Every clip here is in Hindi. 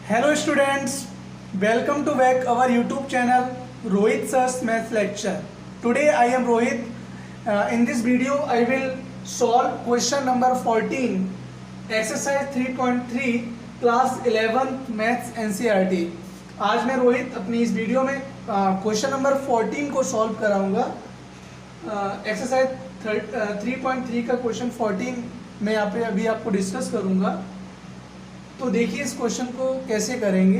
Hello students, welcome to back our YouTube channel Rohit Sir's Math Lecture. Today I am Rohit. In this video I will solve question number 14, exercise 3.3 class 11 Maths NCERT. आज मैं रोहित अपनी इस वीडियो में क्वेश्चन नंबर 14 को सॉल्व कराऊंगा. एक्सरसाइज 3.3 का क्वेश्चन 14 मैं यहाँ पे अभी आपको डिस्कस करूंगा. तो देखिए इस क्वेश्चन को कैसे करेंगे.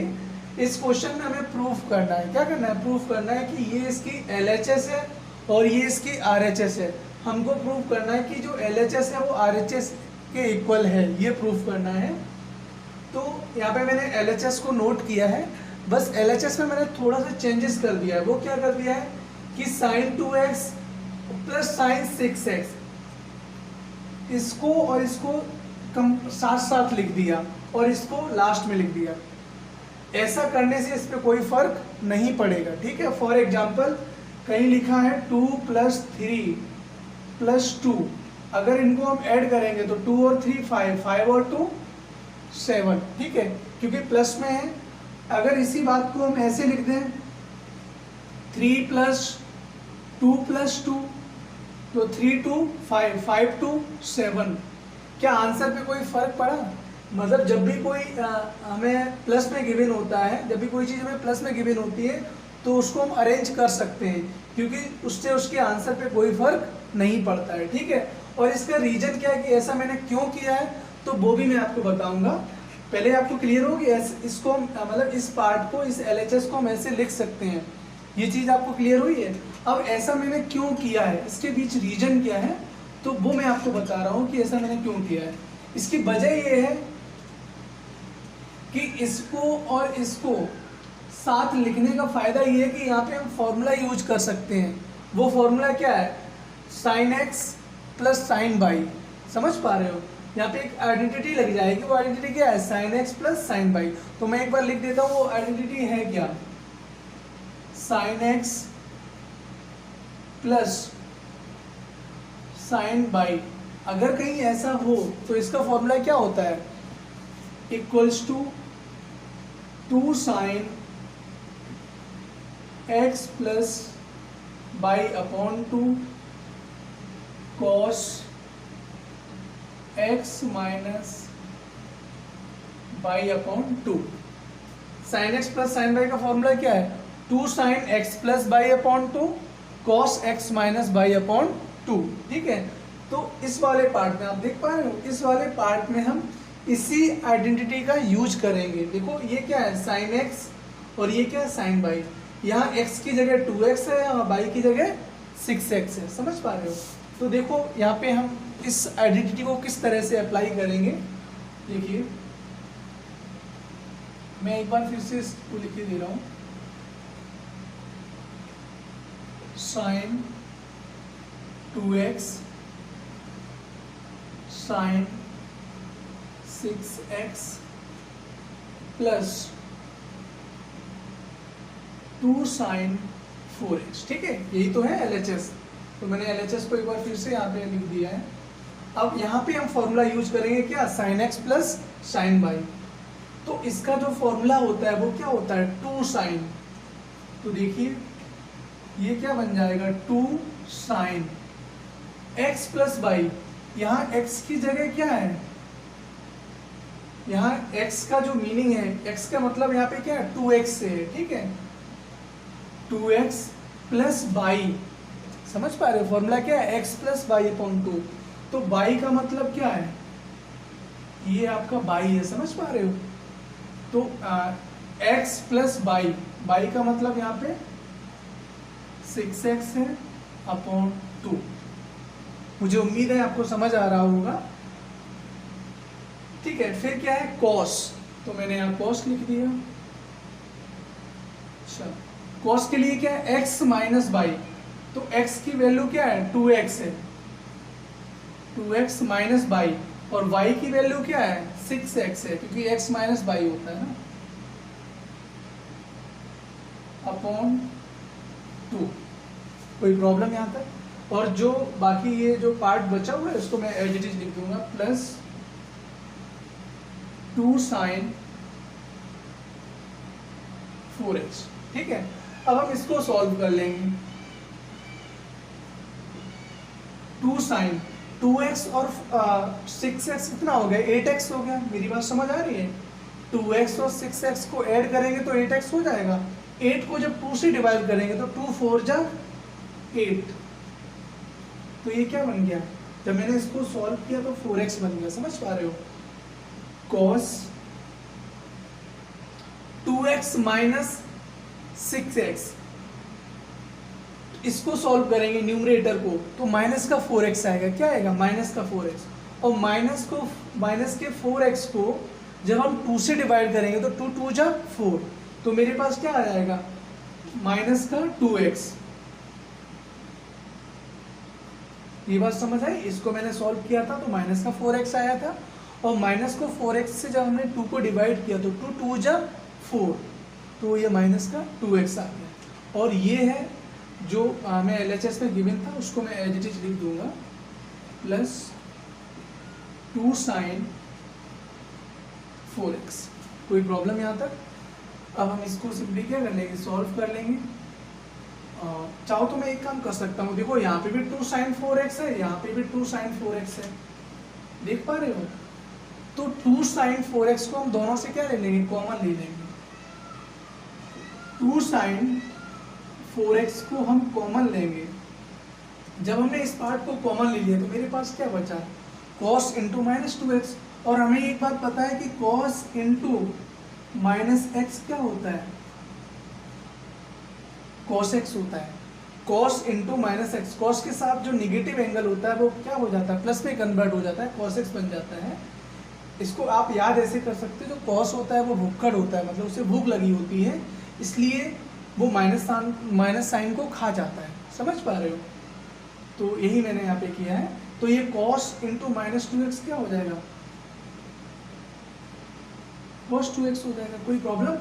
इस क्वेश्चन में हमें प्रूफ करना है. क्या करना है? प्रूफ करना है कि ये इसकी LHS है और ये इसकी RHS है. हमको प्रूफ करना है कि जो LHS है वो RHS के इक्वल है. ये प्रूफ करना है. तो यहाँ पे मैंने LHS को नोट किया है. बस LHS में मैंने थोड़ा सा चेंजेस कर दिया है. वो क्या कर दिया है कि sin 2x plus sin 6x इसको और इसको साथ साथ लिख दिया और इसको लास्ट में लिख दिया. ऐसा करने से इस पर कोई फर्क नहीं पड़ेगा. ठीक है. फॉर एग्जाम्पल कहीं लिखा है 2 + 3 + 2. अगर इनको हम ऐड करेंगे तो 2 और 3 5 और 2 7. ठीक है. क्योंकि प्लस में है. अगर इसी बात को हम ऐसे लिख दें 3 + 2 + 2 तो 3 2 5 5 2 7. क्या आंसर पे कोई फर्क पड़ा? मतलब जब भी कोई हमें प्लस में गिवन होता है, जब भी कोई चीज़ हमें प्लस में गिवन होती है तो उसको हम अरेंज कर सकते हैं क्योंकि उससे उसके आंसर पे कोई फर्क नहीं पड़ता है. ठीक है. और इसका रीजन क्या है कि ऐसा मैंने क्यों किया है तो वो भी मैं आपको बताऊंगा. पहले आपको क्लियर हो कि इसको मतलब इस पार्ट को, इस LHS को हम ऐसे लिख सकते हैं. ये चीज़ आपको क्लियर हुई है. अब ऐसा मैंने क्यों किया है, इसके बीच रीजन क्या है तो वो मैं आपको बता रहा हूँ कि ऐसा मैंने क्यों किया है. इसकी वजह ये है कि इसको और इसको साथ लिखने का फायदा ये है कि यहाँ पे हम फॉर्मूला यूज कर सकते हैं. वो फॉर्मूला क्या है? sin x + sin y. समझ पा रहे हो? यहाँ पे एक आइडेंटिटी लग जाएगी. वो आइडेंटिटी क्या है? sin x + sin y. तो मैं एक बार लिख देता हूँ वो आइडेंटिटी है क्या. sin x + sin y. अगर कहीं ऐसा हो तो इसका फॉर्मूला क्या होता है? = 2 sin x + y/2 cos x - y/2. sin x + sin y का फॉर्मूला क्या है? 2 sin x + y/2 cos x - y/2. ठीक है. तो इस वाले पार्ट में आप देख पा रहे हो, इस वाले पार्ट में हम इसी आइडेंटिटी का यूज करेंगे. देखो ये क्या है? sin x और ये क्या है? sin y. यहाँ x की जगह 2x है और y की जगह 6x है. समझ पा रहे हो? तो देखो यहाँ पे हम इस आइडेंटिटी को किस तरह से अप्लाई करेंगे. देखिए मैं एक बार फिर से इसको लिख के दे रहा हूँ. sin 2x sin 6x + 2 sin 4x. ठीक है. यही तो है LHS. तो मैंने LHS को एक बार फिर से यहाँ पे लिख दिया है. अब यहाँ पे हम फॉर्मूला यूज करेंगे क्या? sin x + sin y. तो इसका जो फॉर्मूला होता है वो क्या होता है? 2 sin. तो देखिए ये क्या बन जाएगा? 2 sin x + y. यहाँ x की जगह क्या है? यहाँ x का जो मीनिंग है, x का मतलब यहाँ पे क्या है? 2x से है. ठीक है. 2x + y. समझ पा रहे हो? फॉर्मूला क्या है? x + y/2. तो y का मतलब क्या है? ये आपका y है. समझ पा रहे हो? तो x + y. y का मतलब यहाँ पे 6x है अपॉन 2. मुझे उम्मीद है आपको समझ आ रहा होगा. ठीक है. फिर क्या है? cos. तो मैंने यहाँ cos लिख दिया. अच्छा. cos के लिए क्या है? x - y. तो x की वैल्यू क्या है? 2x है. 2x - y. और y की वैल्यू क्या है? 6x है क्योंकि x - y होता है ना. अपॉन 2. कोई प्रॉब्लम यहाँ तक? और जो बाकी ये जो पार्ट बचा हुआ है उसको मैं एज इट इज लिख दूंगा. + 2 sin 4x। ठीक है, अब हम इसको सॉल्व कर लेंगे। 2 साइन 2x और 6x कितना हो गया, 8x हो गया। मेरी बात समझ आ रही है? 2x और 6x को ऐड करेंगे तो 8x हो जाएगा। 8 को जब 2 से डिवाइड करेंगे तो 2 4 जा 8, तो ये क्या बन गया, जब मैंने इसको सॉल्व किया तो 4x बन गया। समझ पा रहे हो? cos 2x माइनस 6x, इसको सॉल्व करेंगे न्यूमरेटर को तो माइनस का 4x आएगा। क्या आएगा? माइनस का 4x। और माइनस के 4x को जब हम 2 से डिवाइड करेंगे तो 2 2 जा 4, तो मेरे पास क्या आ जाएगा, माइनस का 2x। ये बात समझ आई? इसको मैंने सॉल्व किया था तो माइनस का 4x आया था, और माइनस को 4x से जब हमने 2 को डिवाइड किया तो 2 2 जा 4, तो ये माइनस का 2x आ गया। और ये है जो मैं LHS में गिवन था, उसको मैं एज इट इज लिख दूंगा, प्लस 2 साइन 4x। कोई प्रॉब्लम यहाँ तक? अब हम इसको सिंपली क्या कर लेंगे, सॉल्व कर लेंगे। चाहो तो मैं एक काम कर सकता हूँ, देखो यहाँ पे भी 2 साइन 4x है, यहाँ पे भी 2 साइन 4x है, देख पा रहे हो? तो 2 साइन 4x को हम दोनों से क्या ले लेंगे, कॉमन ले लेंगे। 2 साइन 4x को हम कॉमन लेंगे। जब हमने इस पार्ट को कॉमन ले लिया तो मेरे पास क्या बचा, cos इंटू माइनस 2x। और हमें एक बात पता है कि cos इंटू माइनस x क्या होता है, cos x होता है। cos into minus x, cos के साथ जो निगेटिव एंगल होता है वो क्या हो जाता है, प्लस में कन्वर्ट हो जाता है, cos x बन जाता है। इसको आप याद ऐसे कर सकते हो, जो cos होता है वो भूखड़ होता है, मतलब उसे भूख लगी होती है, इसलिए वो माइनस साइन को खा जाता है। समझ पा रहे हो? तो यही मैंने यहाँ पे किया है। तो ये cos इंटू माइनस 2x क्या हो जाएगा, cos 2x हो जाएगा। कोई प्रॉब्लम?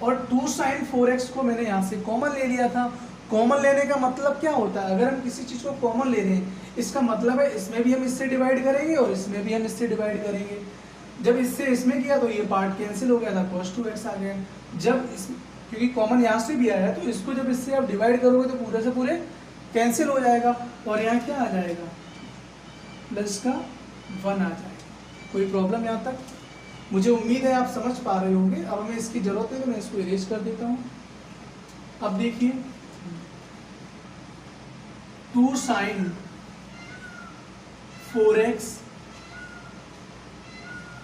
और 2 साइन 4x को मैंने यहाँ से कॉमन ले लिया था। कॉमन लेने का मतलब क्या होता है, अगर हम किसी चीज़ को कॉमन ले रहे हैं, इसका मतलब है इसमें भी हम इससे डिवाइड करेंगे और इसमें भी हम इससे डिवाइड करेंगे। जब इससे इसमें किया तो ये पार्ट कैंसिल हो गया था, cos 2x आ गया। जब इस क्योंकि कॉमन यहाँ से भी आया है, तो इसको जब इससे आप डिवाइड करोगे तो पूरे से पूरे कैंसिल हो जाएगा, और यहाँ क्या आ जाएगा, प्लस का 1 आ जाएगा। कोई प्रॉब्लम यहाँ तक? मुझे उम्मीद है आप समझ पा रहे होंगे। अब हमें इसकी ज़रूरत है तो मैं इसको इरेज कर देता हूँ। अब देखिए 2 साइन 4x,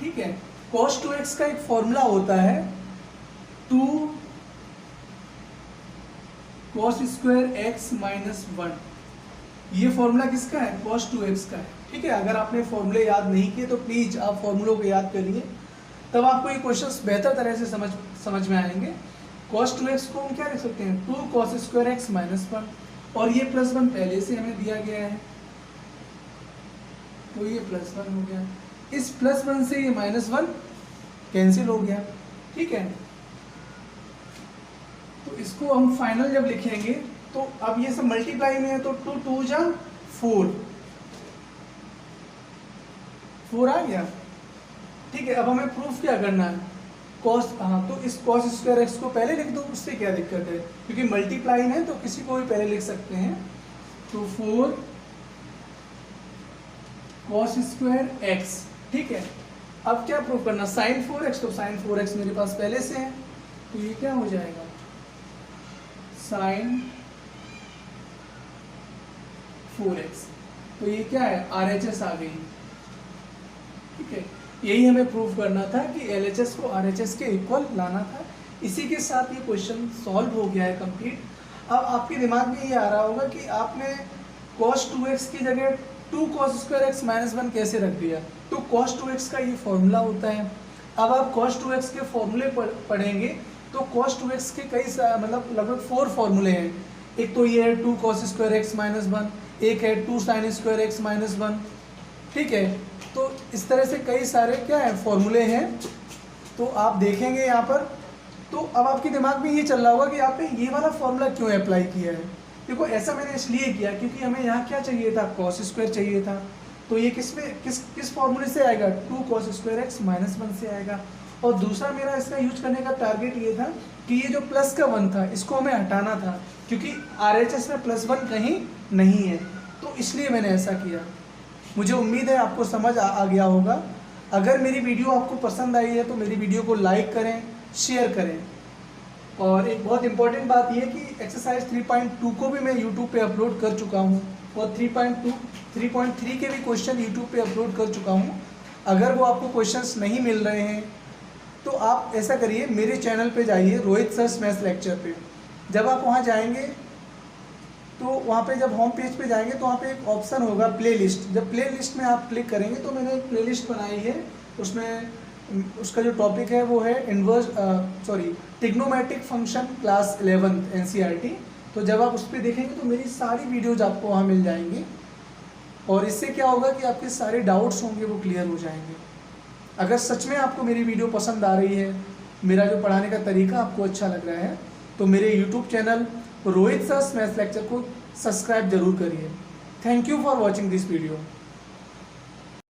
ठीक है, cos 2x का एक फॉर्मूला होता है 2 cos स्क्वायर x माइनस 1। ये फॉर्मूला किसका है, cos 2x का है। ठीक है, अगर आपने फॉर्मूले याद नहीं किए तो प्लीज़ आप फॉर्मूलों को याद करिए, तब आपको ये क्वेश्चंस बेहतर तरह से समझ में आएंगे। cos 2x को हम क्या लिख सकते हैं, 2 cos स्क्वायर x माइनस 1, और ये प्लस 1 पहले से हमें दिया गया है, तो ये प्लस 1 हो गया। इस प्लस 1 से ये माइनस 1 कैंसिल हो गया। ठीक है, तो इसको हम फाइनल जब लिखेंगे तो अब ये सब मल्टीप्लाई में है, तो 2 2 जा 4 आ गया। ठीक है, अब हमें प्रूफ क्या करना है, cos, तो इस cos स्क्वायर x को पहले लिख दो, उससे क्या दिक्कत है, क्योंकि मल्टीप्लाई है तो किसी को भी पहले लिख सकते हैं। तो 4 cos स्क्वायर x। ठीक है, अब क्या प्रूफ करना, साइन 4x, तो साइन 4x मेरे पास पहले से है, तो ये क्या हो जाएगा, साइन 4x। तो ये क्या है, RHS आ गई। ठीक है, यही हमें प्रूफ करना था कि LHS को RHS के इक्वल लाना था। इसी के साथ ये क्वेश्चन सॉल्व हो गया है कंप्लीट। अब आपके दिमाग में ये आ रहा होगा कि आपने cos 2x की जगह 2 cos स्क्वायर x माइनस 1 कैसे रख दिया। तो cos 2x का ये फॉर्मूला होता है। अब आप cos 2x के फॉर्मूले पढ़ेंगे तो cos 2x के कई मतलब लगभग 4 फॉर्मूले हैं। एक तो ये है 2 cos स्क्वायर x माइनस 1, एक है 2 साइन स्क्वायर x माइनस 1। ठीक है, तो इस तरह से कई सारे क्या है फॉर्मूले हैं, तो आप देखेंगे यहाँ पर। तो अब आपके दिमाग में ये चल रहा होगा कि आपने ये वाला फॉर्मूला क्यों अप्लाई किया है। देखो ऐसा मैंने इसलिए किया क्योंकि हमें यहाँ क्या चाहिए था, cos स्क्वायर चाहिए था। तो ये किस फॉर्मूले से आएगा, 2 cos स्क्वायर x माइनस 1 से आएगा। और दूसरा मेरा इसका यूज करने का टारगेट ये था कि ये जो प्लस का 1 था इसको हमें हटाना था, क्योंकि RHS में +1 कहीं नहीं है, तो इसलिए मैंने ऐसा किया। मुझे उम्मीद है आपको समझ आ गया होगा। अगर मेरी वीडियो आपको पसंद आई है तो मेरी वीडियो को लाइक करें, शेयर करें। और एक बहुत इंपॉर्टेंट बात यह कि एक्सरसाइज 3.2 को भी मैं यूट्यूब पे अपलोड कर चुका हूँ और 3.3 के भी क्वेश्चन यूट्यूब पे अपलोड कर चुका हूँ। अगर वो आपको क्वेश्चंस नहीं मिल रहे हैं तो आप ऐसा करिए, मेरे चैनल पे जाइए, रोहित सर्स मैथ्स लेक्चर पे। जब आप वहाँ जाएंगे तो वहाँ पे जब होम पेज पे जाएंगे तो वहाँ पे एक ऑप्शन होगा प्लेलिस्ट। जब प्लेलिस्ट में आप क्लिक करेंगे तो मैंने एक प्लेलिस्ट बनाई है, उसमें उसका जो टॉपिक है वो है trigonometric function class 11th NCERT। तो जब आप उस पर देखेंगे तो मेरी सारी वीडियोज आपको वहाँ मिल जाएंगी और इससे क्या होगा कि आपके सारे डाउट्स होंगे वो क्लियर हो जाएंगे। अगर सच में आपको मेरी वीडियो पसंद आ रही है, मेरा जो पढ़ाने का तरीका आपको अच्छा लग रहा है, तो मेरे YouTube channel Rohit sir's maths lecture को सब्सक्राइब जरूर करिए। Thank you for watching this video.